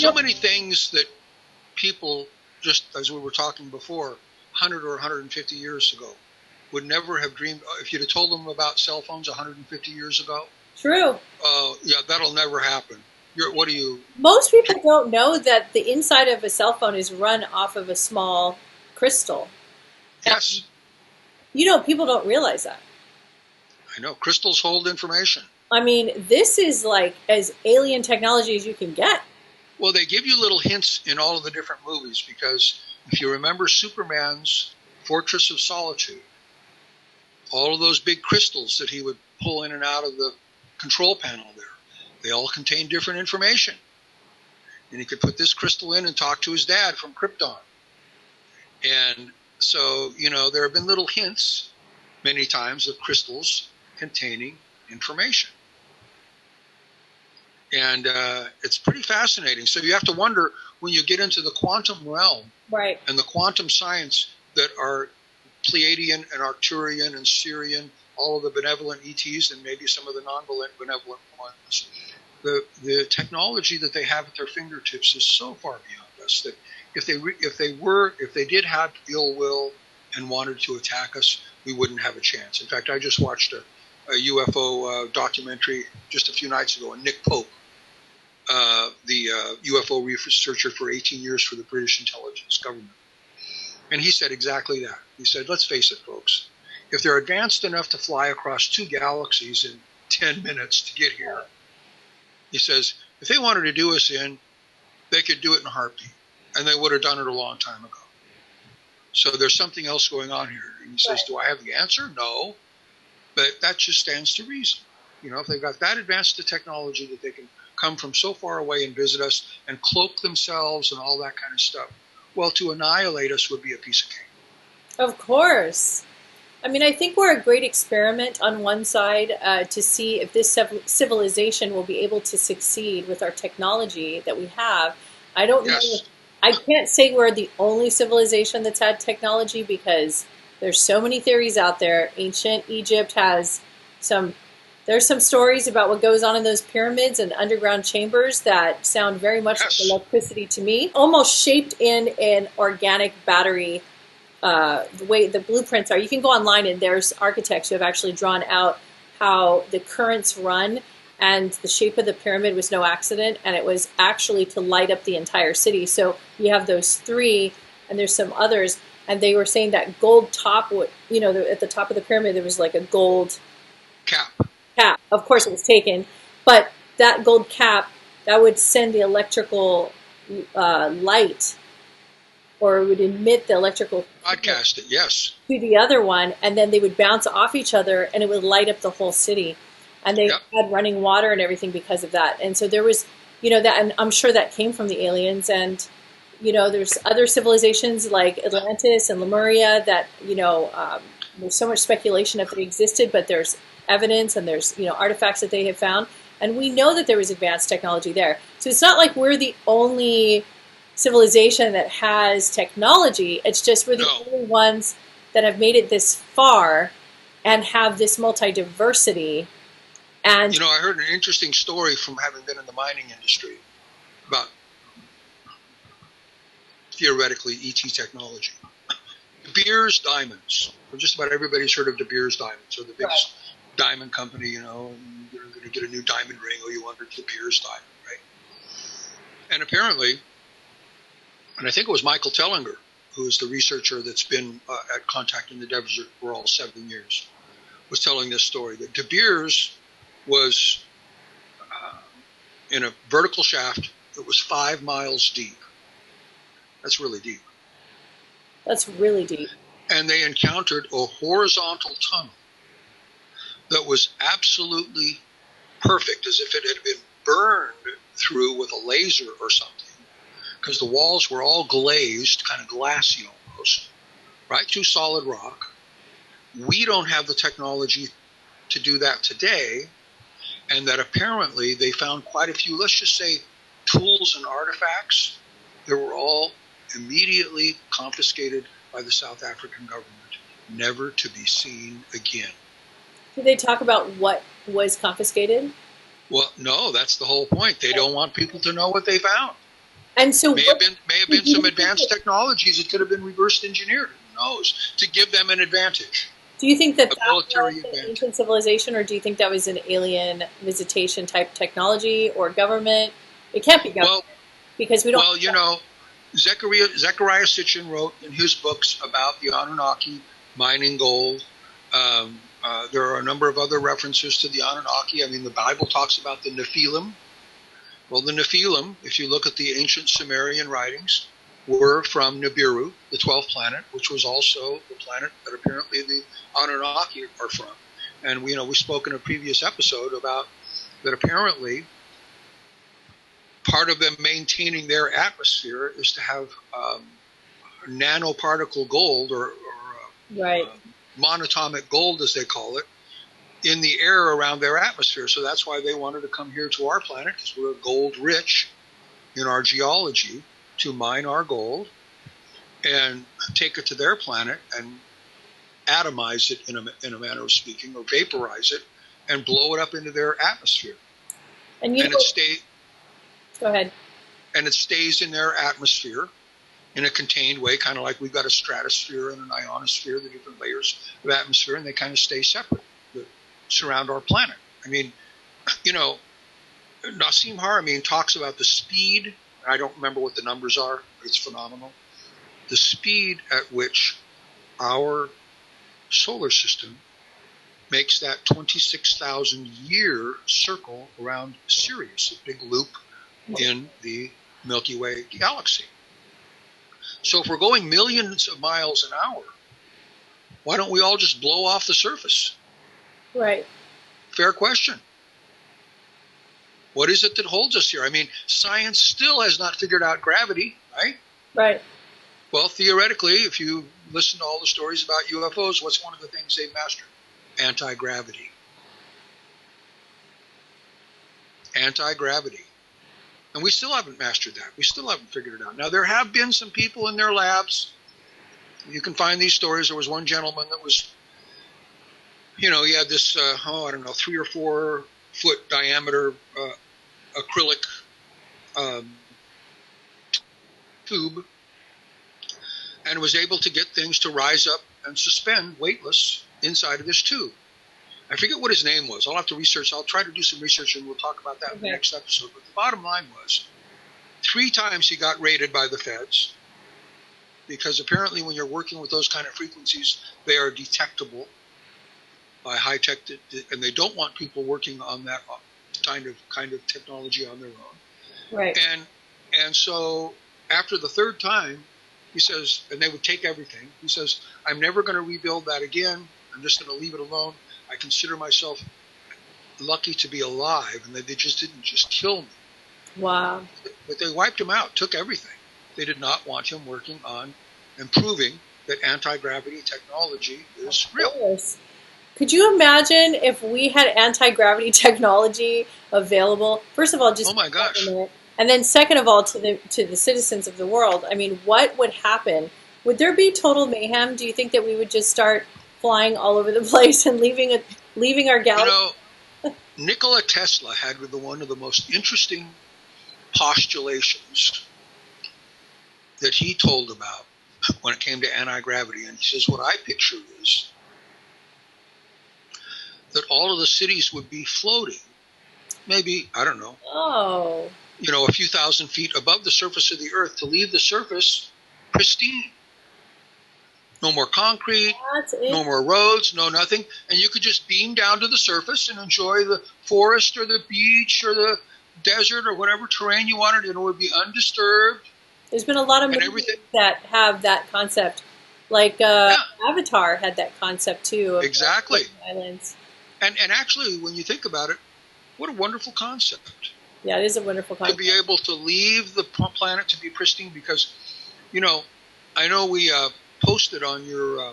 so many things that people, just as we were talking before, 100 or 150 years ago, would never have dreamed. If you'd have told them about cell phones 150 years ago, true. Yeah, that'll never happen. What do you? Most people don't know that the inside of a cell phone is run off of a small crystal. Yes. And, people don't realize that. I know. Crystals hold information. I mean, this is like as alien technology as you can get. Well, they give you little hints in all of the different movies, because if you remember Superman's Fortress of Solitude, all of those big crystals that he would pull in and out of the control panel there, they all contain different information. And he could put this crystal in and talk to his dad from Krypton. And so, there have been little hints many times of crystals containing information. And it's pretty fascinating. So you have to wonder, when you get into the quantum realm, right, and the quantum science that are Pleiadian and Arcturian and Sirian, all of the benevolent ETs and maybe some of the non-benevolent ones, the technology that they have at their fingertips is so far beyond us that if they did have ill will and wanted to attack us, we wouldn't have a chance. In fact, I just watched a UFO documentary just a few nights ago, and Nick Pope, the UFO researcher for 18 years for the British intelligence government. And he said exactly that. He said, let's face it, folks, if they're advanced enough to fly across 2 galaxies in 10 minutes to get here, he says, if they wanted to do us in, they could do it in a heartbeat, and they would have done it a long time ago. So there's something else going on here. And he says, do I have the answer? No. But that just stands to reason. If they've got that advanced a technology that they can come from so far away and visit us and cloak themselves and all that kind of stuff, well, to annihilate us would be a piece of cake. Of course. I mean, I think we're a great experiment on one side to see if this civilization will be able to succeed with our technology that we have. I don't know. I can't say we're the only civilization that's had technology, because there's so many theories out there. Ancient Egypt has there's some stories about what goes on in those pyramids and underground chambers that sound very much like electricity to me, almost shaped in an organic battery. The way the blueprints are, you can go online and there's architects who have actually drawn out how the currents run, and the shape of the pyramid was no accident, and it was actually to light up the entire city. So you have those 3, and there's some others, and they were saying that gold top, at the top of the pyramid there was like a gold cap. Of course it was taken, but that gold cap, that would send the electrical light, or it would emit the electrical broadcast it, yes, to the other one, and then they would bounce off each other, and it would light up the whole city. And they had running water and everything because of that. And so there was, that, and I'm sure that came from the aliens. And, there's other civilizations like Atlantis and Lemuria that, there's so much speculation if they existed, but there's evidence and there's, artifacts that they have found. And we know that there was advanced technology there. So it's not like we're the only civilization that has technology. It's just we're the only ones that have made it this far and have this multi-diversity. And I heard an interesting story from having been in the mining industry about theoretically ET technology. De Beers diamonds. Just about everybody's heard of De Beers diamonds, or the biggest diamond company, and you're going to get a new diamond ring, or you want a De Beers diamond, right? And apparently, and I think it was Michael Tellinger, who is the researcher that's been at Contact in the Desert for all 7 years, was telling this story, that De Beers was in a vertical shaft that was 5 miles deep. That's really deep. That's really deep. And they encountered a horizontal tunnel that was absolutely perfect, as if it had been burned through with a laser or something, because the walls were all glazed, kind of glassy almost, right through solid rock. We don't have the technology to do that today. And that apparently they found quite a few, let's just say, tools and artifacts that were all immediately confiscated by the South African government, never to be seen again. Did they talk about what was confiscated? Well, no, that's the whole point. They don't want people to know what they found. And so, May have been some advanced technologies that could have been reverse engineered. Who knows? To give them an advantage. do you think that A that military was an advantage. ancient civilization, or do you think that was an alien visitation type technology or government? It can't be government because we don't. Well, you know, Zechariah Sitchin wrote in his books about the Anunnaki mining gold. There are a number of other references to the Anunnaki. I mean, the Bible talks about the Nephilim. Well, the Nephilim, if you look at the ancient Sumerian writings, were from Nibiru, the 12th planet, which was also the planet that apparently the Anunnaki are from. And we spoke in a previous episode about that apparently part of them maintaining their atmosphere is to have nanoparticle gold or Right. monatomic gold, as they call it, in the air around their atmosphere. So that's why they wanted to come here to our planet, because we're gold rich in our geology, to mine our gold and take it to their planet and atomize it in a manner of speaking, or vaporize it and blow it up into their atmosphere. And go ahead. And it stays in their atmosphere in a contained way, kind of like we've got a stratosphere and an ionosphere, the different layers of atmosphere, and they kind of stay separate that surround our planet. I mean, Nassim Haramein talks about the speed. I don't remember what the numbers are, but it's phenomenal. The speed at which our solar system makes that 26,000 year circle around Sirius, a big loop in the Milky Way galaxy. So if we're going millions of miles an hour, why don't we all just blow off the surface? Right. Fair question. What is it that holds us here? I mean, science still has not figured out gravity, right? Right. Well, theoretically, if you listen to all the stories about UFOs, what's one of the things they've mastered? Anti-gravity. Anti-gravity. And we still haven't mastered that. We still haven't figured it out. Now, there have been some people in their labs. You can find these stories. There was one gentleman that was, he had this, 3 or 4 foot diameter acrylic tube, and was able to get things to rise up and suspend weightless inside of this tube. I forget what his name was. I'll have to research. I'll try to do some research, and we'll talk about that in the next episode. But the bottom line was 3 times he got raided by the feds, because apparently when you're working with those kind of frequencies, they are detectable by high tech, and they don't want people working on that kind of technology on their own. Right. And so after the 3rd time, he says, and they would take everything. He says, I'm never going to rebuild that again. I'm just going to leave it alone. I consider myself lucky to be alive, and they just didn't just kill me. Wow. But they wiped him out, took everything. They did not want him working on improving that anti-gravity technology is real. Yes. Could you imagine if we had anti-gravity technology available? First of all, just oh my gosh. And then second of all, to the citizens of the world. I mean, what would happen? Would there be total mayhem? Do you think that we would just start flying all over the place and leaving our galaxy? Nikola Tesla had one of the most interesting postulations that he told about when it came to anti-gravity. And he says, what I picture is that all of the cities would be floating, maybe, I don't know, a few thousand feet above the surface of the Earth, to leave the surface pristine. No more concrete, no more roads, no nothing. And you could just beam down to the surface and enjoy the forest or the beach or the desert or whatever terrain you wanted, and it would be undisturbed. There's been a lot of movies that have that concept. Like Avatar had that concept too. Of exactly. Islands. And actually, when you think about it, what a wonderful concept. Yeah, it is a wonderful concept. To be able to leave the planet to be pristine, because, I know we posted on your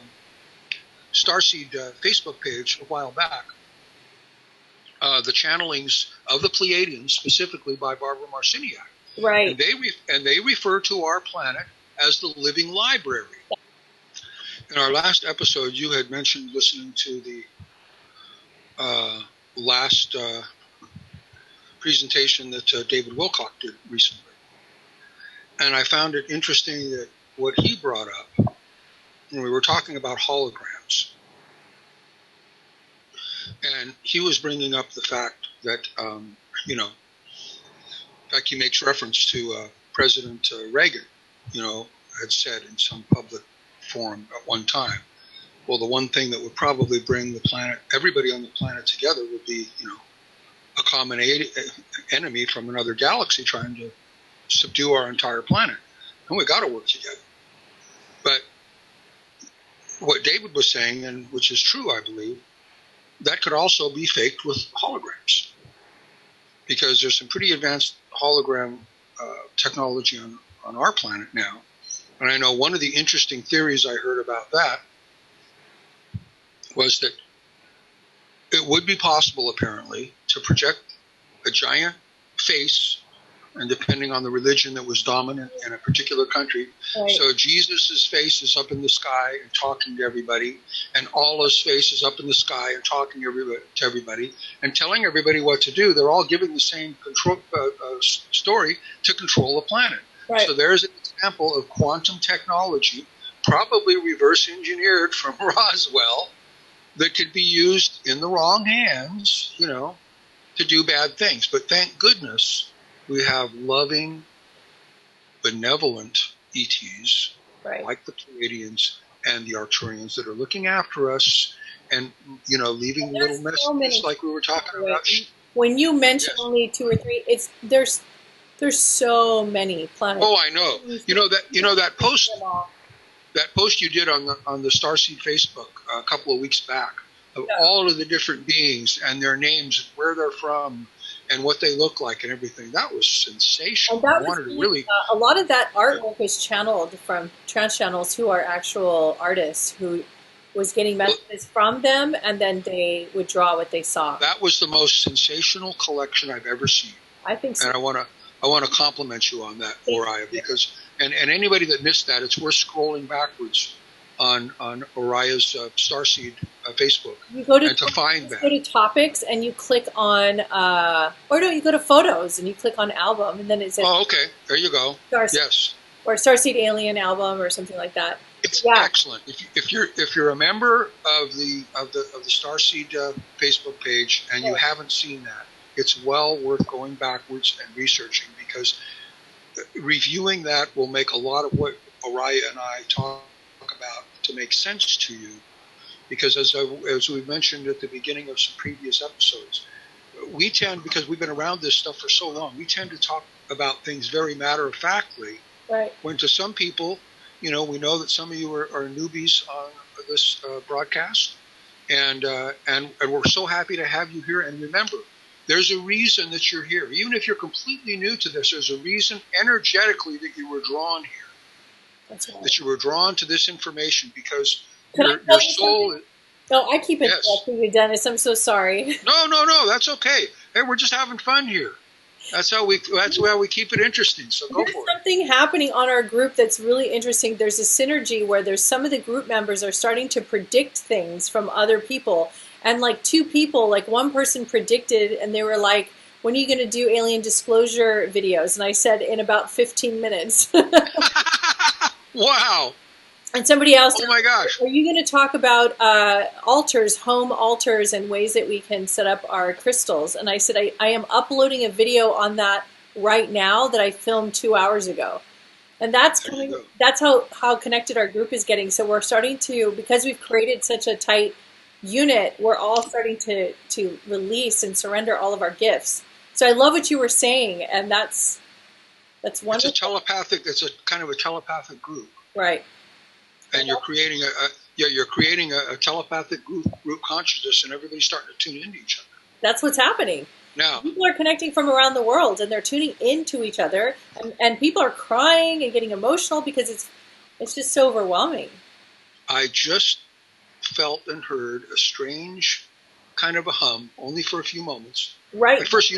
Starseed Facebook page a while back the channelings of the Pleiadians, specifically by Barbara Marciniak. Right. And they refer to our planet as the living library. In our last episode, you had mentioned listening to the last presentation that David Wilcock did recently. And I found it interesting that what he brought up when we were talking about holograms, and he was bringing up the fact that, you know, in fact, he makes reference to President Reagan, you know, had said in some public forum at one time, well, the one thing that would probably bring the planet, everybody on the planet together would be, you know, a common enemy from another galaxy trying to subdue our entire planet. And we got to work together. But what David was saying, and which is true, I believe, that could also be faked with holograms, because there's some pretty advanced hologram technology on our planet now. And I know one of the interesting theories I heard about that was that it would be possible, apparently, to project a giant face, and depending on the religion that was dominant in a particular country. Right. So Jesus' face is up in the sky and talking to everybody, and Allah's face is up in the sky and talking to everybody and telling everybody what to do. They're all giving the same story to control the planet. Right. So there's an example of quantum technology, probably reverse engineered from Roswell, that could be used in the wrong hands, you know, to do bad things. But thank goodness we have loving, benevolent ETs, right, like the Pleiadians and the Arcturians, that are looking after us and, you know, leaving little messages like we were talking about. When you mention only 2 or 3, there's so many planets. Oh, I know. That post you did on the Starseed Facebook a couple of weeks back of all of the different beings and their names and where they're from and what they look like and everything. That was sensational. And a lot of that artwork was channeled from trance channels who are actual artists who was getting messages from them, and then they would draw what they saw. That was the most sensational collection I've ever seen. I think so. And I want to compliment you on that, Oriah, because and anybody that missed that, it's worth scrolling backwards on Oriah's Starseed Facebook. You go to find that. Go to topics and you click on, you go to photos and you click on album, and then it says. Oh, okay. There you go. Starseed, yes. Or Starseed Alien album or something like that. It's excellent. If you're a member of the Starseed Facebook page and you haven't seen that, it's well worth going backwards and researching, because reviewing that will make a lot of what Oriah and I talk about to make sense to you. Because as we mentioned at the beginning of some previous episodes, we tend, because we've been around this stuff for so long, we tend to talk about things very matter-of-factly. Right. When to some people, you know, we know that some of you are newbies on this broadcast, and we're so happy to have you here. And remember, there's a reason that you're here. Even if you're completely new to this, there's a reason energetically that you were drawn here. That's right. That you were drawn to this information, because your soul. No, I keep interrupting you, Dennis. I'm so sorry. No, that's okay. Hey, we're just having fun here. That's how we keep it interesting. So go for it. There's something happening on our group that's really interesting. There's a synergy where there's some of the group members are starting to predict things from other people. And like 2 people, like one person predicted, and they were like, when are you going to do alien disclosure videos? And I said, in about 15 minutes. Wow. And somebody else, oh my gosh, are you going to talk about altars, home altars, and ways that we can set up our crystals? And I said, I am uploading a video on that right now that I filmed 2 hours ago. And that's how connected our group is getting. So we're starting to, because we've created such a tight unit, we're all starting to release and surrender all of our gifts. So I love what you were saying, and that's wonderful. It's a kind of a telepathic group. Right. And you're creating a telepathic group consciousness, and everybody's starting to tune into each other. That's what's happening. Now, people are connecting from around the world, and they're tuning into each other, and people are crying and getting emotional because it's just so overwhelming. I just felt and heard a strange kind of a hum, only for a few moments. Right. At first,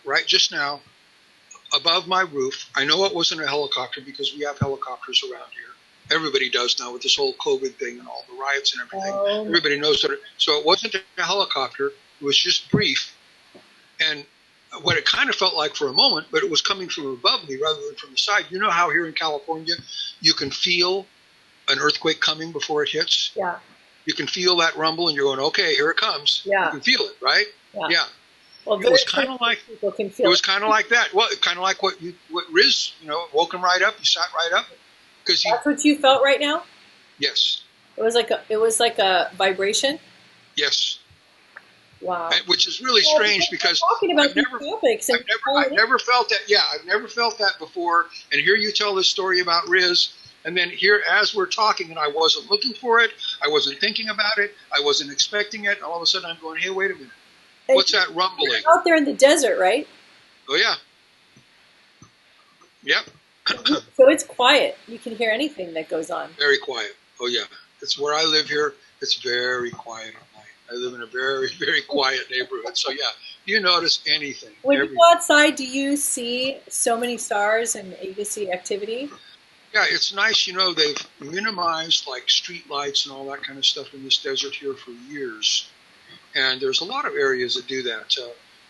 right just now, above my roof. I know it wasn't a helicopter, because we have helicopters around here. Everybody does now with this whole COVID thing and all the riots and everything. Everybody knows that. So it wasn't a helicopter. It was just brief. And what it kind of felt like for a moment, but it was coming from above me rather than from the side. You know how here in California you can feel an earthquake coming before it hits? Yeah. You can feel that rumble and you're going, okay, here it comes. Yeah. You can feel it, right? Yeah. Well, it was kind of like people can feel it was kind of like that. Well, kind of like what Riz, woke him right up. He sat right up because That's what you felt right now? Yes. It was like a vibration? Yes. Wow. Which is really strange because talking about these topics. I've never felt that. Yeah, I've never felt that before. And here you tell this story about Riz, and then here as we're talking, and I wasn't looking for it, I wasn't thinking about it, I wasn't expecting it, and all of a sudden I'm going, hey, wait a minute, what's that rumbling? You're out there in the desert, right? Oh yeah. Yep. So it's quiet. You can hear anything that goes on. Very quiet. Oh yeah. It's where I live here. It's very quiet at night. I live in a very, very quiet neighborhood. So yeah, you notice anything. When you go outside, do you see so many stars and you can see activity? Yeah, it's nice. They've minimized like street lights and all that kind of stuff in this desert here for years. And there's a lot of areas that do that.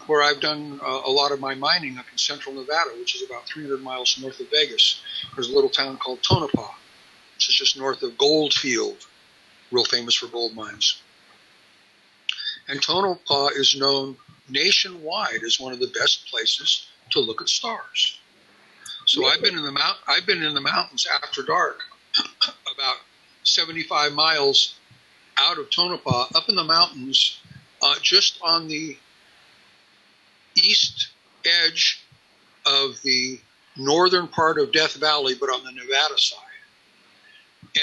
Where I've done a lot of my mining up in central Nevada, which is about 300 miles north of Vegas. There's a little town called Tonopah, which is just north of Goldfield, real famous for gold mines. And Tonopah is known nationwide as one of the best places to look at stars. So I've been in the mountains after dark, about 75 miles out of Tonopah, up in the mountains, just on the east edge of the northern part of Death Valley, but on the Nevada side.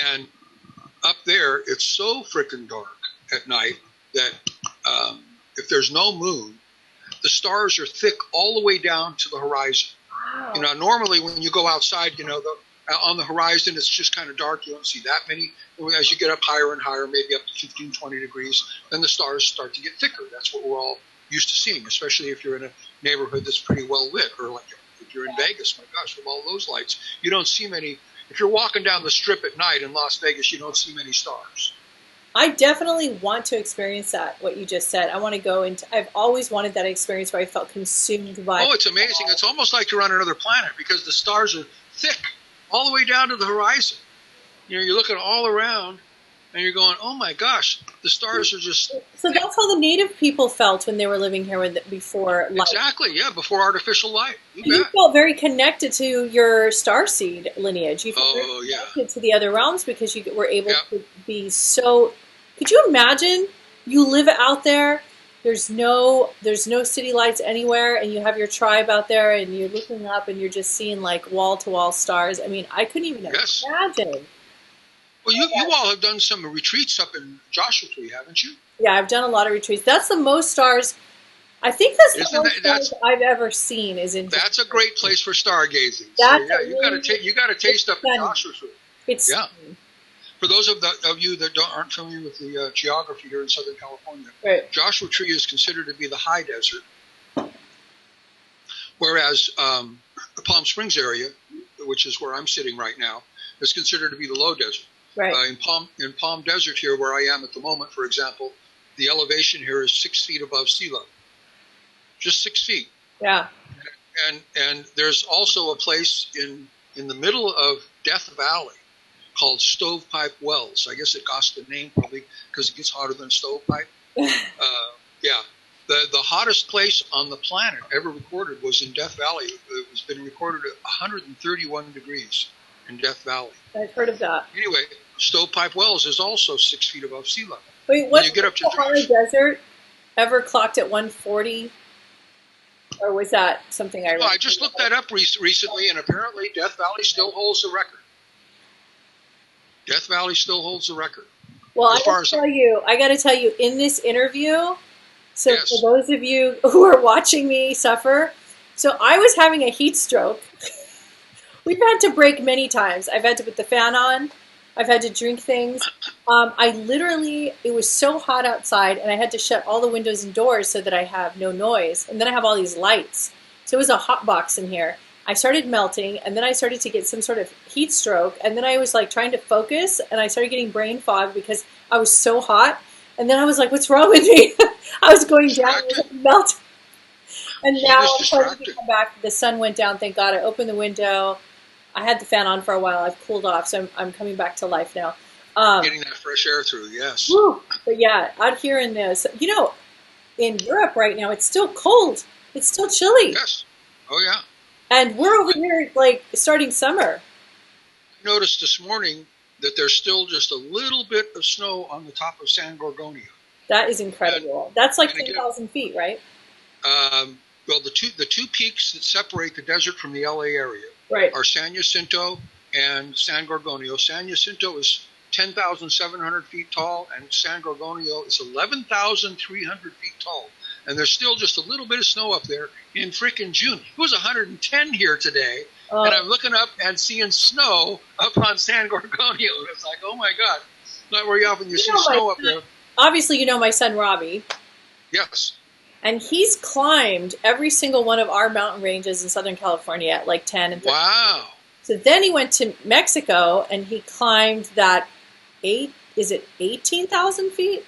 And up there, it's so freaking dark at night that if there's no moon, the stars are thick all the way down to the horizon. Wow. Normally when you go outside, on the horizon, it's just kind of dark. You don't see that many. As you get up higher and higher, maybe up to 15, 20 degrees, then the stars start to get thicker. That's what we're all used to seeing, especially if you're in a neighborhood that's pretty well lit, or like if you're in Vegas, my gosh, with all those lights, you don't see many. If you're walking down the strip at night in Las Vegas, you don't see many stars. I definitely want to experience that, what you just said. I want to go into, I've always wanted that experience where I felt consumed by. Oh, it's amazing. It's almost like you're on another planet because the stars are thick all the way down to the horizon. You're looking all around and you're going, oh my gosh, the stars are just. So that's how the native people felt when they were living here before light. Exactly, yeah, before artificial light. You felt very connected to your starseed lineage. You felt very connected to the other realms because you were able to be so. Could you imagine you live out there? There's no city lights anywhere, and you have your tribe out there, and you're looking up, and you're just seeing like wall to wall stars. I mean, I couldn't even imagine. Well, you all have done some retreats up in Joshua Tree, haven't you? Yeah, I've done a lot of retreats. That's the most stars. I think that's the most stars I've ever seen. That's a great place for stargazing. So, yeah, you got to taste up in Joshua Tree. It's For those of you that aren't familiar with the geography here in Southern California, Joshua Tree is considered to be the high desert, whereas the Palm Springs area, which is where I'm sitting right now, is considered to be the low desert. Right. In Palm Desert here, where I am at the moment, for example, the elevation here is 6 feet above sea level. Just 6 feet. Yeah. And there's also a place in the middle of Death Valley called Stovepipe Wells. I guess it got the name probably because it gets hotter than stovepipe. Yeah. The hottest place on the planet ever recorded was in Death Valley. It was been recorded at 131 degrees in Death Valley. I've heard of that. Anyway, Stovepipe Wells is also 6 feet above sea level. Wait, what? You get up to the high desert ever clocked at 140? Or was that something I read? Well, I just looked that up recently, and apparently Death Valley still holds the record. Death Valley still holds the record. Well, I got to tell you, in this interview, so for those of you who are watching me suffer, so I was having a heat stroke. We've had to break many times. I've had to put the fan on. I've had to drink things. It was so hot outside, and I had to shut all the windows and doors so that I have no noise. And then I have all these lights. So it was a hot box in here. I started melting, and then I started to get some sort of heat stroke. And then I was like trying to focus, and I started getting brain fog because I was so hot. And then I was like, what's wrong with me? I was going down, I was melting. And He now was I'm starting to distracted. come back. The sun went down. Thank God. I opened the window. I had the fan on for a while. I've cooled off, so I'm coming back to life now. Getting that fresh air through, yes. Whew. But yeah, out here in this, in Europe right now, it's still cold. It's still chilly, Yes. Oh, yeah. and we're over here like starting summer. I noticed this morning that there's still just a little bit of snow on the top of San Gorgonio. That is incredible. That's like And again, 10,000 feet, right? well, the two peaks that separate the desert from the LA area Right. are San Jacinto and San Gorgonio. San Jacinto is 10,700 feet tall, and San Gorgonio is 11,300 feet tall. And there's still just a little bit of snow up there in freaking June. It was 110 here today, and I'm looking up and seeing snow up on San Gorgonio. And it's like, oh my God, not very often you see snow up there. Obviously, you know my son Robbie. Yes. And he's climbed every single one of our mountain ranges in Southern California at like 10 and 13. Wow. So then he went to Mexico and he climbed that 18,000 feet?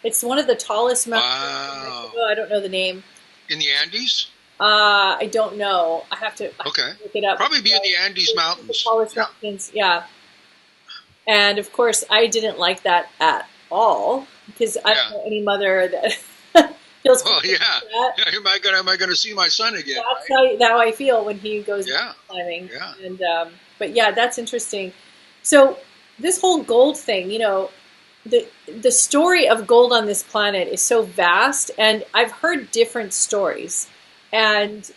It's one of the tallest mountains in Mexico. I don't know the name. In the Andes? I don't know. I have to look it up. Probably be in the Andes Mountains. The tallest mountains, yeah. And of course, I didn't like that at all because I don't know any mother that feels. Well, yeah. Am I going to see my son again? That's how I feel when he goes climbing. Yeah. And but yeah, that's interesting. So this whole gold thing, the story of gold on this planet is so vast, and I've heard different stories, and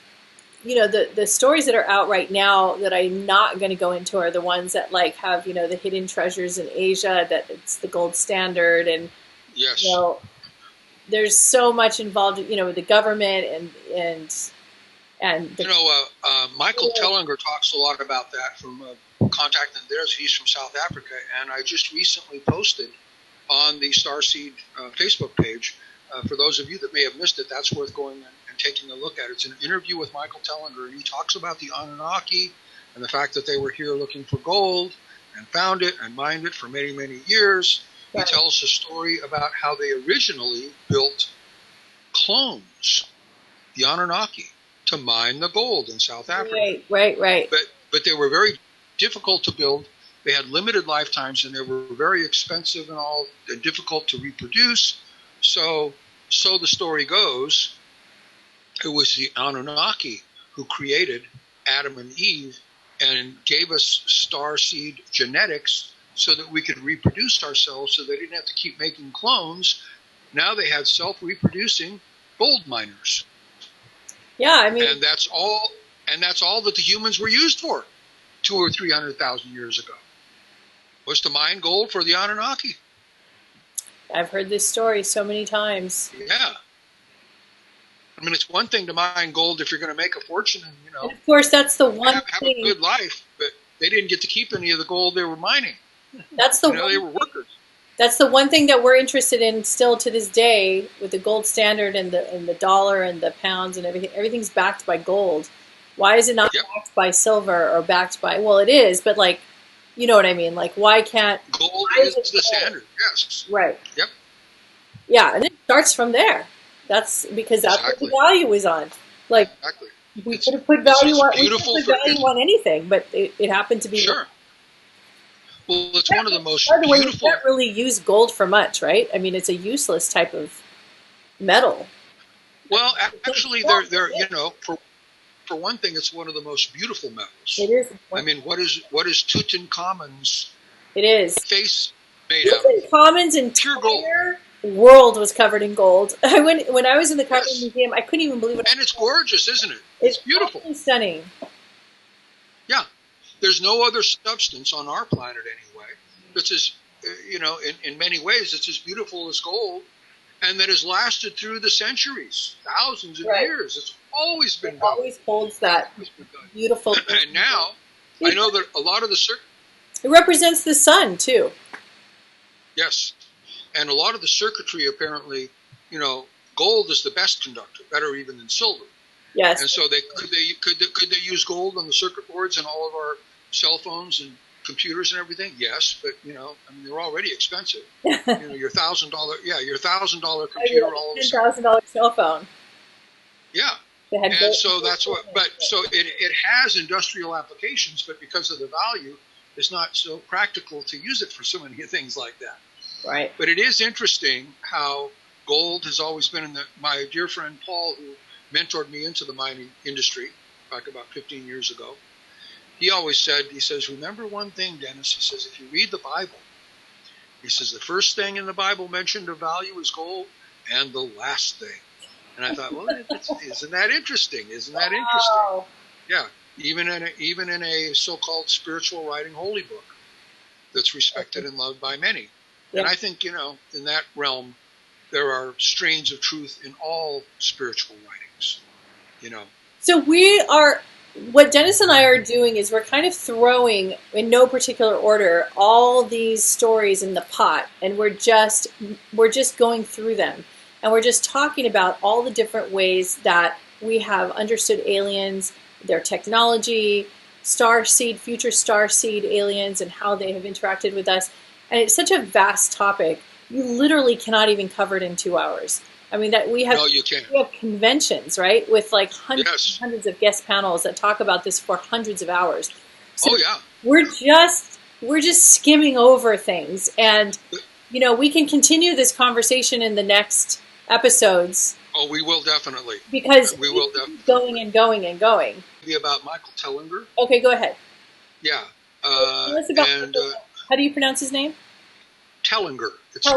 the stories that are out right now that I'm not going to go into are the ones that like have the hidden treasures in Asia, that it's the gold standard, and yes, there's so much involved with the government and Michael Tellinger talks a lot about that from contacting theirs. He's from South Africa, and I just recently posted on the Starseed Facebook page. For those of you that may have missed it, that's worth going and taking a look at. It's an interview with Michael Tellinger, and he talks about the Anunnaki and the fact that they were here looking for gold and found it and mined it for many, many years. Right. He tells a story about how they originally built clones, the Anunnaki, to mine the gold in South Africa. Right. But they were very difficult to build. They had limited lifetimes, and they were very expensive and difficult to reproduce. So the story goes, it was the Anunnaki who created Adam and Eve and gave us starseed genetics so that we could reproduce ourselves, so they didn't have to keep making clones. Now they had self-reproducing gold miners. Yeah, I mean, and that's all that the humans were used for 200,000 or 300,000 years ago, was to mine gold for the Anunnaki. I've heard this story so many times. Yeah. I mean, it's one thing to mine gold if you're going to make a fortune and, and of course, that's the one have a good life, but they didn't get to keep any of the gold they were mining. That's the they were workers. That's the one thing that we're interested in still to this day, with the gold standard and the dollar and the pounds and everything. Everything's backed by gold. Why is it not backed by silver or backed by? Well, it is, but like, you know what I mean? Like, why can't gold is the standard? Yes. Right. Yep. Yeah, and it starts from there. That's because that's what the value is on. Like, we could have put value on anything, but it happened to be. Sure. Well, it's one of the most By the way, beautiful. You can't really use gold for much, right? I mean, it's a useless type of metal. Well, actually, they're for one thing, it's one of the most beautiful metals. It is. I mean, what is Tutankhamun's face made out of? Tutankhamun's entire world was covered in gold. When I was in the Carbon Museum, I couldn't even believe it. And it's gorgeous, isn't it? It's beautiful. Stunning. Yeah. There's no other substance on our planet anyway that's as, in many ways, it's as beautiful as gold, and that has lasted through the centuries, thousands of years. It's always been gold. Always holds that beautiful. And now, I know that a lot of it represents the sun too. Yes, and a lot of the circuitry apparently, gold is the best conductor, better even than silver. Yes. And so could they use gold on the circuit boards and all of our cell phones and computers and everything? Yes, but they're already expensive. Your $1,000, your $1,000 computer, all of a sudden. $10,000 cell phone. Yeah, And so that's what, but so it has industrial applications, but because of the value, it's not so practical to use it for so many things like that. Right. But it is interesting how gold has always been in my dear friend Paul, who mentored me into the mining industry back about 15 years ago. He always said, he says, remember one thing, Dennis, he says, if you read the Bible, he says, the first thing in the Bible mentioned of value is gold, and the last thing. And I thought, well, isn't that interesting? Isn't that interesting? Yeah, even in a so-called spiritual writing holy book that's respected and loved by many. Yeah. And I think, in that realm, there are strains of truth in all spiritual writings, So what Dennis and I are doing is we're kind of throwing, in no particular order, all these stories in the pot, and we're just going through them. And we're just talking about all the different ways that we have understood aliens, their technology, future starseed aliens, and how they have interacted with us. And it's such a vast topic. You literally cannot even cover it in 2 hours. I mean, that we have conventions, right, with like hundreds of guest panels that talk about this for hundreds of hours. So we're just skimming over things, and we can continue this conversation in the next episodes. Oh, we will definitely. Because we will definitely going and going and going. Be about Michael Tellinger. Okay, go ahead. Yeah. How do you pronounce his name? Tellinger. It's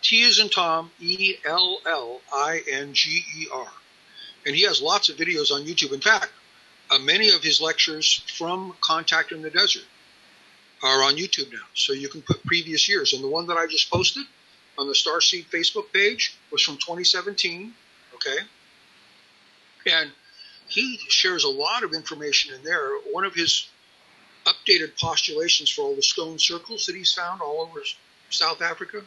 T as in Tom, Ellinger. And he has lots of videos on YouTube. In fact, many of his lectures from Contact in the Desert are on YouTube now. So you can put previous years. And the one that I just posted on the Starseed Facebook page was from 2017, okay? And he shares a lot of information in there. One of his updated postulations for all the stone circles that he's found all over South Africa,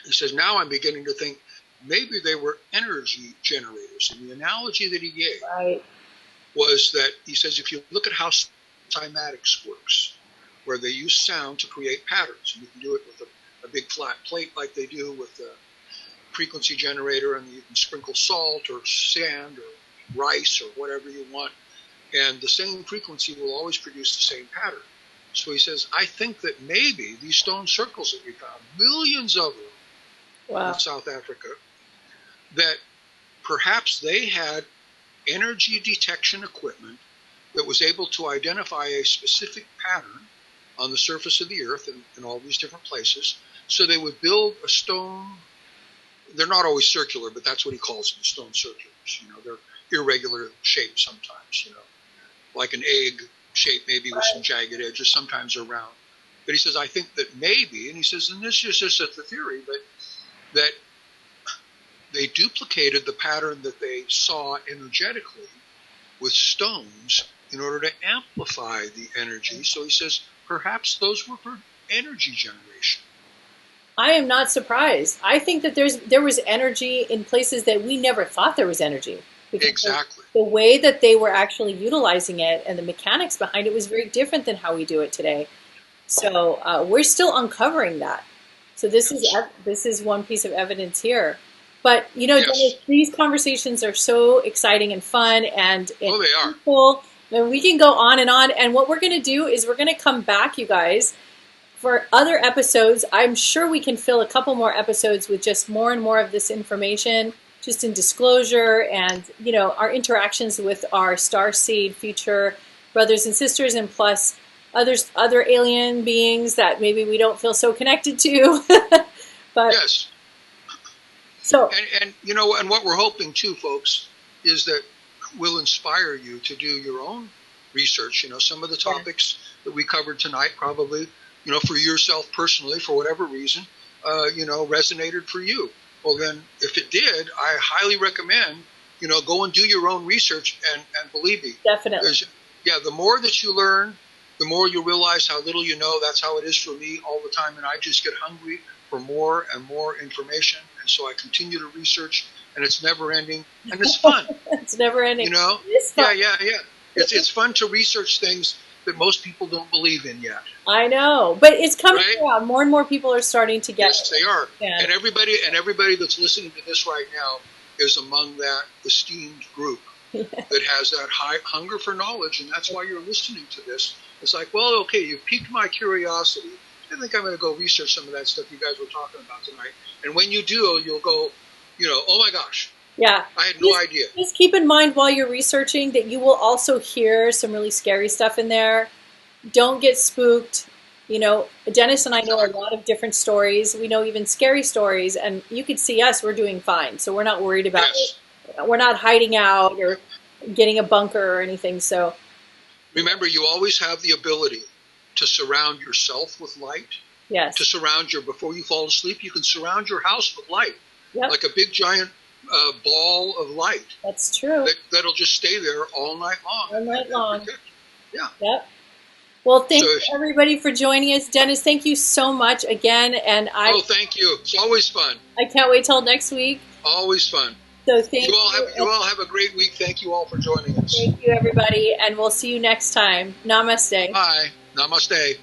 he says, now I'm beginning to think maybe they were energy generators. And the analogy that he gave was that, he says, if you look at how cymatics works, where they use sound to create patterns, and you can do it with a big flat plate like they do with the frequency generator, and you can sprinkle salt or sand or rice or whatever you want, and the same frequency will always produce the same pattern. So he says, I think that maybe these stone circles that we found, millions of them in South Africa, that perhaps they had energy detection equipment that was able to identify a specific pattern on the surface of the earth in all these different places. So they would build a stone. They're not always circular, but that's what he calls them, stone circulars. They're irregular shapes sometimes, like an egg shape, maybe with some jagged edges. Sometimes they're round. But he says, I think that maybe, and he says, and this is just the theory, but that they duplicated the pattern that they saw energetically with stones in order to amplify the energy. So he says, perhaps those were for energy generation. I am not surprised. I think that there was energy in places that we never thought there was energy. Exactly. The way that they were actually utilizing it and the mechanics behind it was very different than how we do it today. So we're still uncovering that. So this is one piece of evidence here. But Dennis, these conversations are so exciting and fun, and they are cool. And we can go on. And what we're going to do is we're going to come back, you guys, for other episodes. I'm sure we can fill a couple more episodes with just more and more of this information, just in disclosure and, our interactions with our Starseed future brothers and sisters, and plus other alien beings that maybe we don't feel so connected to. But yes. So and what we're hoping too, folks, is that we'll inspire you to do your own research. Some of the topics that we covered tonight probably, for yourself personally, for whatever reason, resonated for you. Well, then, if it did, I highly recommend, go and do your own research, and believe me, definitely. The more that you learn, the more you realize how little you know. That's how it is for me all the time, and I just get hungry for more and more information, and so I continue to research, and it's never ending, and it's fun. It's never ending. It's fun. Yeah. It's fun to research things that most people don't believe in yet. I know, but it's coming around. More and more people are starting to get. Yes, they are. And everybody that's listening to this right now is among that esteemed group that has that high hunger for knowledge, and that's why you're listening to this. It's like, well, okay, you've piqued my curiosity. I think I'm going to go research some of that stuff you guys were talking about tonight. And when you do, you'll go, oh my gosh. Yeah. I had no idea. Just keep in mind while you're researching that you will also hear some really scary stuff in there. Don't get spooked. Dennis and I know a lot of different stories. We know even scary stories, and you could see us, we're doing fine. So we're not worried about it. We're not hiding out or getting a bunker or anything. So remember, you always have the ability to surround yourself with light. Yes. To surround before you fall asleep, you can surround your house with light. Yep. Like a big giant ball of light. That's true. That'll just stay there all night long. All night long. Yeah. Yep. Well, thank you everybody for joining us. Dennis, thank you so much again. And thank you. It's always fun. I can't wait till next week. Always fun. So thank you. You all have a great week. Thank you all for joining us. Thank you, everybody. And we'll see you next time. Namaste. Bye. Namaste.